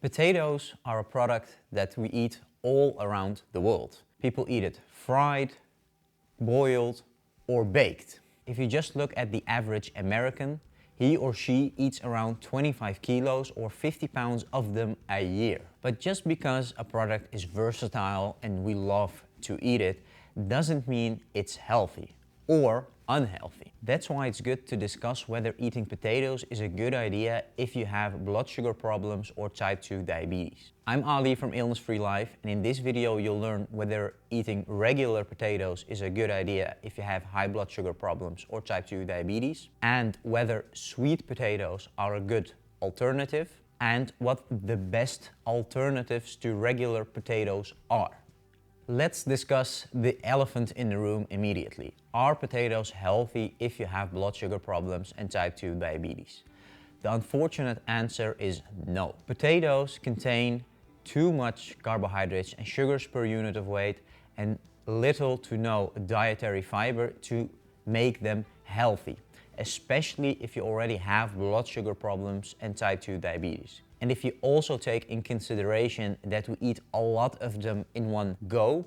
Potatoes are a product that we eat all around the world. People eat it fried, boiled, or baked. If you just look at the average American, he or she eats around 25 kilos or 50 pounds of them a year. But just because a product is versatile and we love to eat it, doesn't mean it's healthy or unhealthy. That's why it's good to discuss whether eating potatoes is a good idea if you have blood sugar problems or type 2 diabetes. I'm Ali from Illness Free Life, and in this video you'll learn whether eating regular potatoes is a good idea if you have high blood sugar problems or type 2 diabetes, and whether sweet potatoes are a good alternative, and what the best alternatives to regular potatoes are. Let's discuss the elephant in the room immediately. Are potatoes healthy if you have blood sugar problems and type 2 diabetes? The unfortunate answer is no. Potatoes contain too much carbohydrates and sugars per unit of weight and little to no dietary fiber to make them healthy, especially if you already have blood sugar problems and type 2 diabetes. And if you also take in consideration that we eat a lot of them in one go,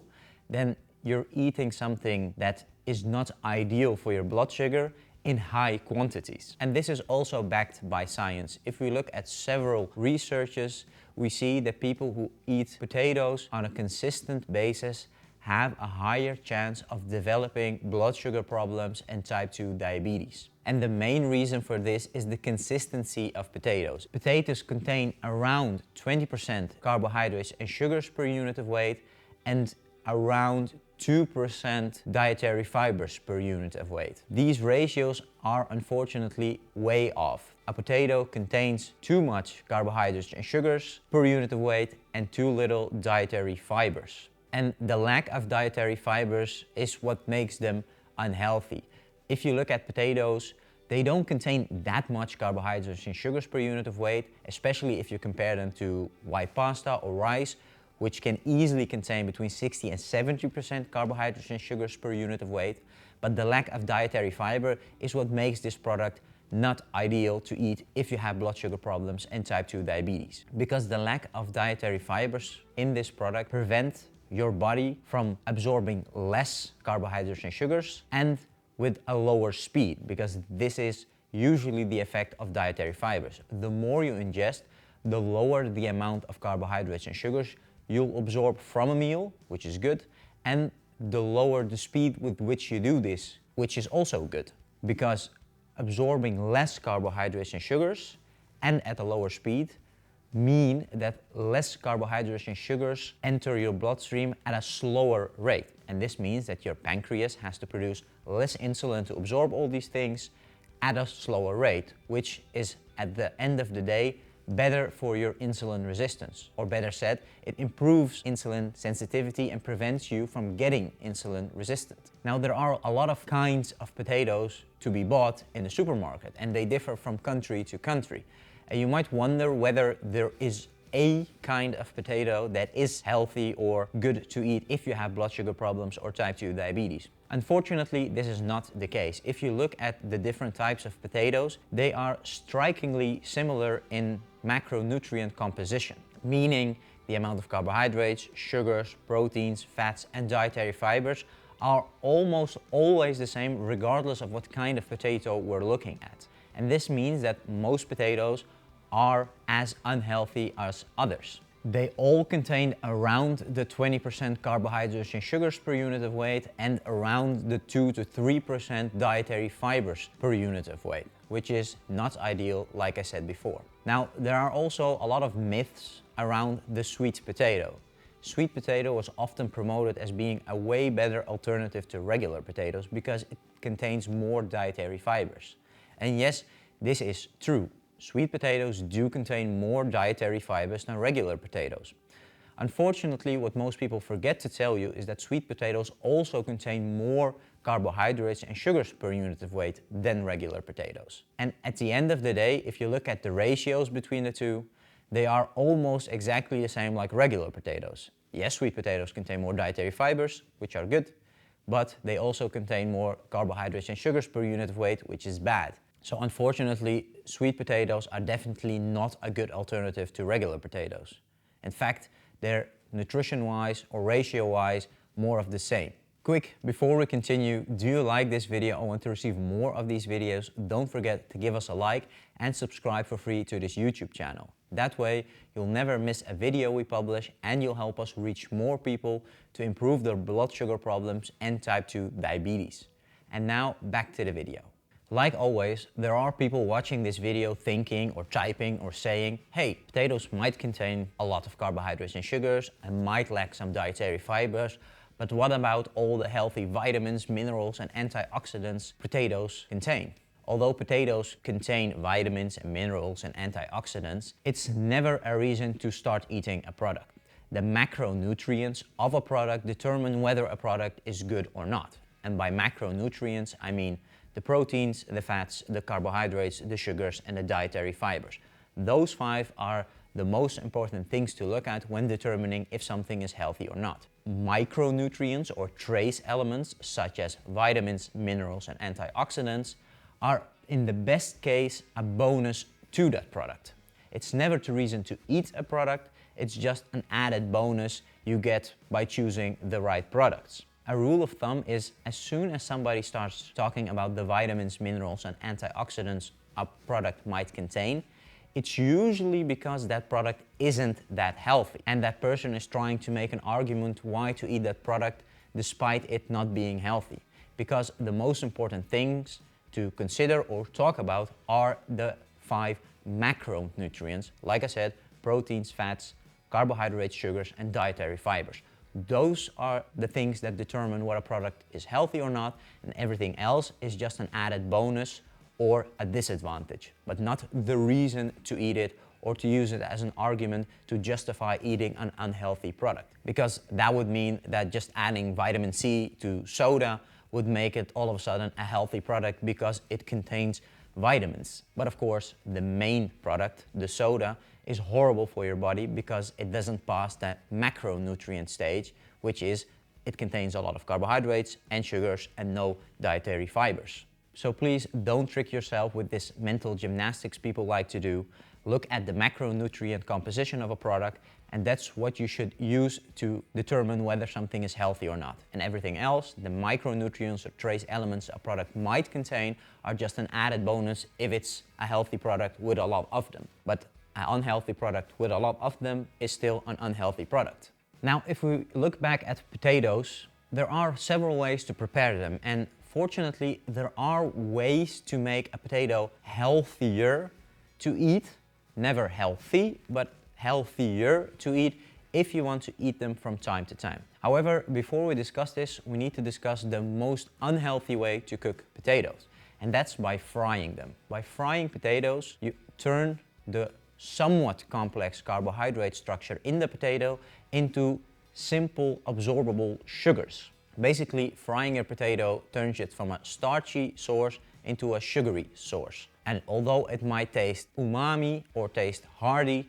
then you're eating something that is not ideal for your blood sugar in high quantities. And this is also backed by science. If we look at several researches, we see that people who eat potatoes on a consistent basis have a higher chance of developing blood sugar problems and type 2 diabetes. And the main reason for this is the consistency of potatoes. Potatoes contain around 20% carbohydrates and sugars per unit of weight and around 2% dietary fibers per unit of weight. These ratios are unfortunately way off. A potato contains too much carbohydrates and sugars per unit of weight and too little dietary fibers. And the lack of dietary fibers is what makes them unhealthy. If you look at potatoes, they don't contain that much carbohydrates and sugars per unit of weight, especially if you compare them to white pasta or rice, which can easily contain between 60 and 70% carbohydrates and sugars per unit of weight. But the lack of dietary fiber is what makes this product not ideal to eat if you have blood sugar problems and type 2 diabetes. Because the lack of dietary fibers in this product prevent your body from absorbing less carbohydrates and sugars and with a lower speed, because this is usually the effect of dietary fibers. The more you ingest, the lower the amount of carbohydrates and sugars you'll absorb from a meal, which is good, and the lower the speed with which you do this, which is also good, because absorbing less carbohydrates and sugars and at a lower speed mean that less carbohydrates and sugars enter your bloodstream at a slower rate. And this means that your pancreas has to produce less insulin to absorb all these things at a slower rate, which is at the end of the day better for your insulin resistance. Or better said, it improves insulin sensitivity and prevents you from getting insulin resistant. Now, there are a lot of kinds of potatoes to be bought in the supermarket, and they differ from country to country. And you might wonder whether there is a kind of potato that is healthy or good to eat if you have blood sugar problems or type 2 diabetes. Unfortunately, this is not the case. If you look at the different types of potatoes, they are strikingly similar in macronutrient composition, meaning the amount of carbohydrates, sugars, proteins, fats, and dietary fibers are almost always the same regardless of what kind of potato we're looking at. And this means that most potatoes are as unhealthy as others. They all contain around the 20% carbohydrates and sugars per unit of weight and around the 2 to 3% dietary fibers per unit of weight, which is not ideal, like I said before. Now, there are also a lot of myths around the sweet potato. Sweet potato was often promoted as being a way better alternative to regular potatoes because it contains more dietary fibers. And yes, this is true. Sweet potatoes do contain more dietary fibers than regular potatoes. Unfortunately, what most people forget to tell you is that sweet potatoes also contain more carbohydrates and sugars per unit of weight than regular potatoes. And at the end of the day, if you look at the ratios between the two, they are almost exactly the same like regular potatoes. Yes, sweet potatoes contain more dietary fibers, which are good, but they also contain more carbohydrates and sugars per unit of weight, which is bad. So unfortunately, sweet potatoes are definitely not a good alternative to regular potatoes. In fact, they're nutrition-wise or ratio-wise more of the same. Quick, before we continue, do you like this video and want to receive more of these videos? Don't forget to give us a like and subscribe for free to this YouTube channel. That way, you'll never miss a video we publish and you'll help us reach more people to improve their blood sugar problems and type 2 diabetes. And now, back to the video. Like always, there are people watching this video thinking or typing or saying, hey, potatoes might contain a lot of carbohydrates and sugars and might lack some dietary fibers, but what about all the healthy vitamins, minerals and antioxidants potatoes contain? Although potatoes contain vitamins and minerals and antioxidants, it's never a reason to start eating a product. The macronutrients of a product determine whether a product is good or not. And by macronutrients, I mean the proteins, the fats, the carbohydrates, the sugars and the dietary fibers. Those 5 are the most important things to look at when determining if something is healthy or not. Micronutrients or trace elements such as vitamins, minerals and antioxidants are in the best case a bonus to that product. It's never the reason to eat a product, it's just an added bonus you get by choosing the right products. A rule of thumb is as soon as somebody starts talking about the vitamins, minerals and antioxidants a product might contain, it's usually because that product isn't that healthy and that person is trying to make an argument why to eat that product despite it not being healthy. Because the most important things to consider or talk about are the 5 macronutrients, like I said, proteins, fats, carbohydrates, sugars and dietary fibers. Those are the things that determine whether a product is healthy or not, and everything else is just an added bonus or a disadvantage, but not the reason to eat it or to use it as an argument to justify eating an unhealthy product. Because that would mean that just adding vitamin C to soda would make it all of a sudden a healthy product because it contains vitamins. But of course, the main product, the soda, is horrible for your body because it doesn't pass that macronutrient stage, which is it contains a lot of carbohydrates and sugars and no dietary fibers. So please don't trick yourself with this mental gymnastics people like to do. Look at the macronutrient composition of a product, and that's what you should use to determine whether something is healthy or not. And everything else, the micronutrients or trace elements a product might contain, are just an added bonus if it's a healthy product with a lot of them. But an unhealthy product with a lot of them is still an unhealthy product. Now, if we look back at potatoes, there are several ways to prepare them, and fortunately, there are ways to make a potato healthier to eat. Never healthy, but healthier to eat if you want to eat them from time to time. However, before we discuss this, we need to discuss the most unhealthy way to cook potatoes, and that's by frying them. By frying potatoes, you turn the somewhat complex carbohydrate structure in the potato into simple absorbable sugars. Basically, frying a potato turns it from a starchy source into a sugary source. And although it might taste umami or taste hearty,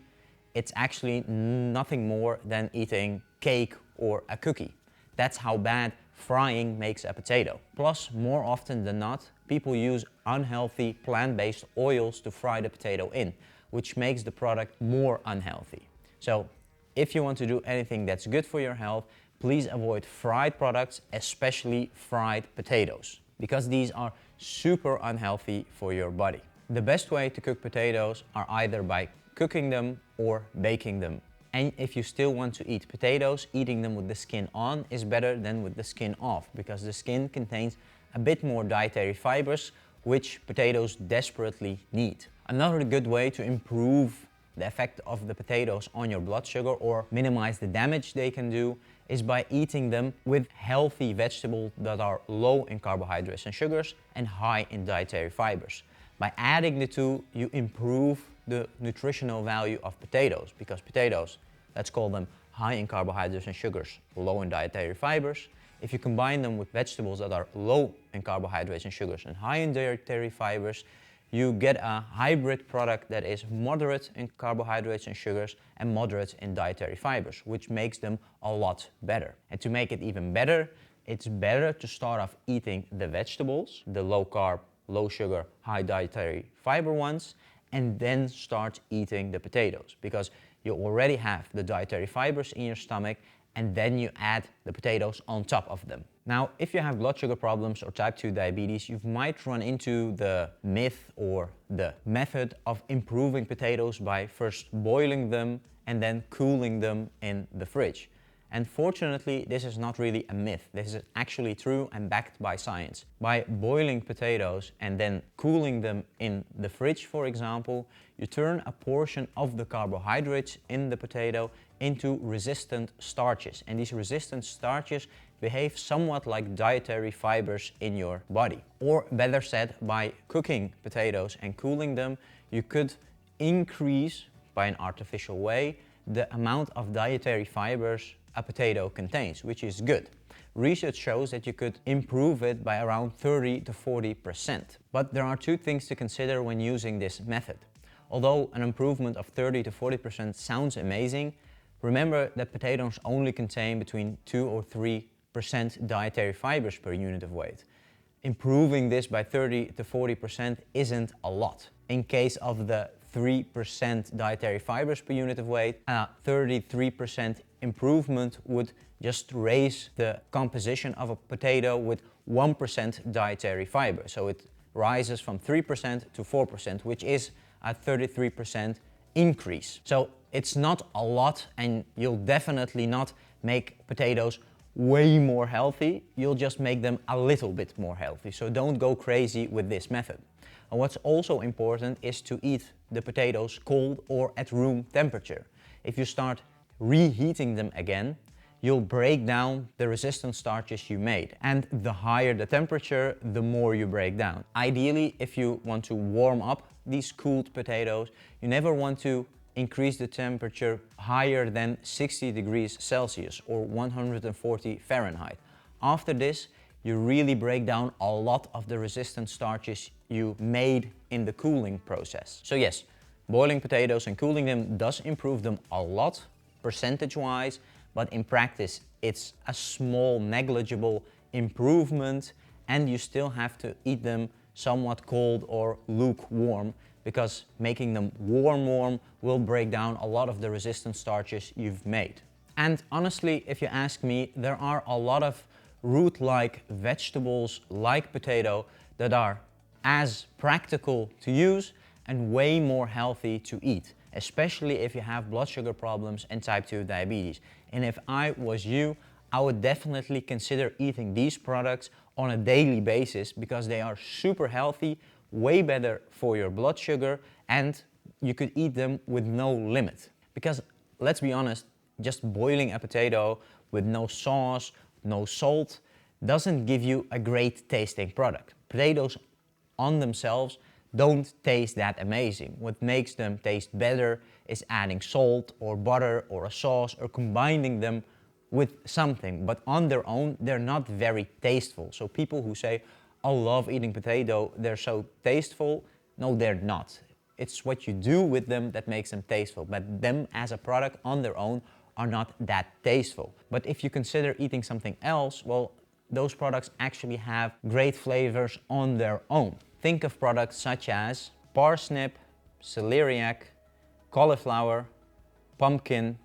it's actually nothing more than eating cake or a cookie. That's how bad frying makes a potato. Plus, more often than not, people use unhealthy plant-based oils to fry the potato in, which makes the product more unhealthy. So, if you want to do anything that's good for your health, please avoid fried products, especially fried potatoes, because these are super unhealthy for your body. The best way to cook potatoes are either by cooking them or baking them. And if you still want to eat potatoes, eating them with the skin on is better than with the skin off, because the skin contains a bit more dietary fibers, which potatoes desperately need. Another good way to improve the effect of the potatoes on your blood sugar or minimize the damage they can do is by eating them with healthy vegetables that are low in carbohydrates and sugars and high in dietary fibers. By adding the two, you improve the nutritional value of potatoes, because potatoes, let's call them high in carbohydrates and sugars, low in dietary fibers. If you combine them with vegetables that are low in carbohydrates and sugars and high in dietary fibers, you get a hybrid product that is moderate in carbohydrates and sugars and moderate in dietary fibers, which makes them a lot better. And to make it even better, it's better to start off eating the vegetables, the low carb, low sugar, high dietary fiber ones, and then start eating the potatoes, because you already have the dietary fibers in your stomach, and then you add the potatoes on top of them. Now, if you have blood sugar problems or type 2 diabetes, you might run into the myth or the method of improving potatoes by first boiling them and then cooling them in the fridge. And fortunately, this is not really a myth. This is actually true and backed by science. By boiling potatoes and then cooling them in the fridge, for example, you turn a portion of the carbohydrates in the potato into resistant starches. And these resistant starches behave somewhat like dietary fibers in your body. Or better said, by cooking potatoes and cooling them, you could increase, by an artificial way, the amount of dietary fibers a potato contains, which is good. Research shows that you could improve it by around 30 to 40%. But there are two things to consider when using this method. Although an improvement of 30 to 40% sounds amazing, remember that potatoes only contain between 2 or 3% dietary fibers per unit of weight. Improving this by 30 to 40% isn't a lot. In case of the 3% dietary fibers per unit of weight, a 33% improvement would just raise the composition of a potato with 1% dietary fiber. So it rises from 3% to 4%, which is a 33% increase. So it's not a lot, and you'll definitely not make potatoes way more healthy. You'll just make them a little bit more healthy. So don't go crazy with this method. And what's also important is to eat the potatoes cold or at room temperature. If you start reheating them again, you'll break down the resistant starches you made. And the higher the temperature, the more you break down. Ideally, if you want to warm up these cooled potatoes, you never want to increase the temperature higher than 60 degrees Celsius or 140 Fahrenheit. After this, you really break down a lot of the resistant starches you made in the cooling process. So yes, boiling potatoes and cooling them does improve them a lot, percentage-wise, but in practice it's a small, negligible improvement, and you still have to eat them somewhat cold or lukewarm, because making them warm will break down a lot of the resistant starches you've made. And honestly, if you ask me, there are a lot of root-like vegetables like potato that are as practical to use and way more healthy to eat, especially if you have blood sugar problems and type 2 diabetes. And if I was you, I would definitely consider eating these products on a daily basis, because they are super healthy, way better for your blood sugar, and you could eat them with no limit. Because let's be honest, just boiling a potato with no sauce, no salt, doesn't give you a great tasting product. Potatoes on themselves don't taste that amazing. What makes them taste better is adding salt or butter or a sauce or combining them with something. But on their own, they're not very tasteful. So people who say, I love eating potato, they're so tasteful, no, they're not. It's what you do with them that makes them tasteful. But them as a product on their own are not that tasteful. But if you consider eating something else, well, those products actually have great flavors on their own. Think of products such as parsnip, celeriac, cauliflower, pumpkin,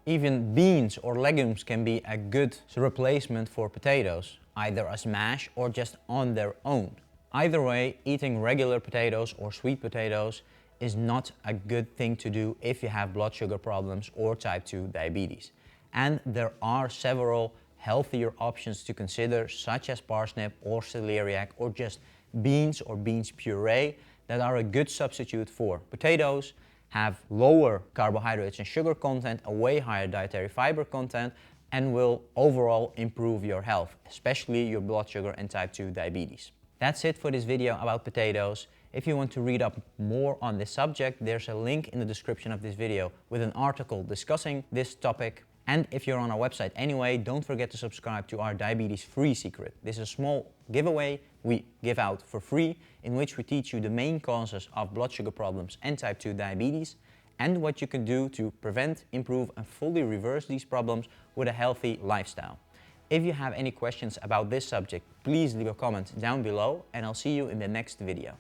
even beans or legumes can be a good replacement for potatoes, either as mash or just on their own. Either way, eating regular potatoes or sweet potatoes is not a good thing to do if you have blood sugar problems or type 2 diabetes. And there are several healthier options to consider, such as parsnip or celeriac or just beans or beans puree, that are a good substitute for potatoes, have lower carbohydrates and sugar content, a way higher dietary fiber content, and will overall improve your health, especially your blood sugar and type 2 diabetes. That's it for this video about potatoes. If you want to read up more on this subject, there's a link in the description of this video with an article discussing this topic. And if you're on our website anyway, don't forget to subscribe to our Diabetes Free Secret. This is a small giveaway we give out for free, in which we teach you the main causes of blood sugar problems and type 2 diabetes, and what you can do to prevent, improve, and fully reverse these problems with a healthy lifestyle. If you have any questions about this subject, please leave a comment down below and I'll see you in the next video.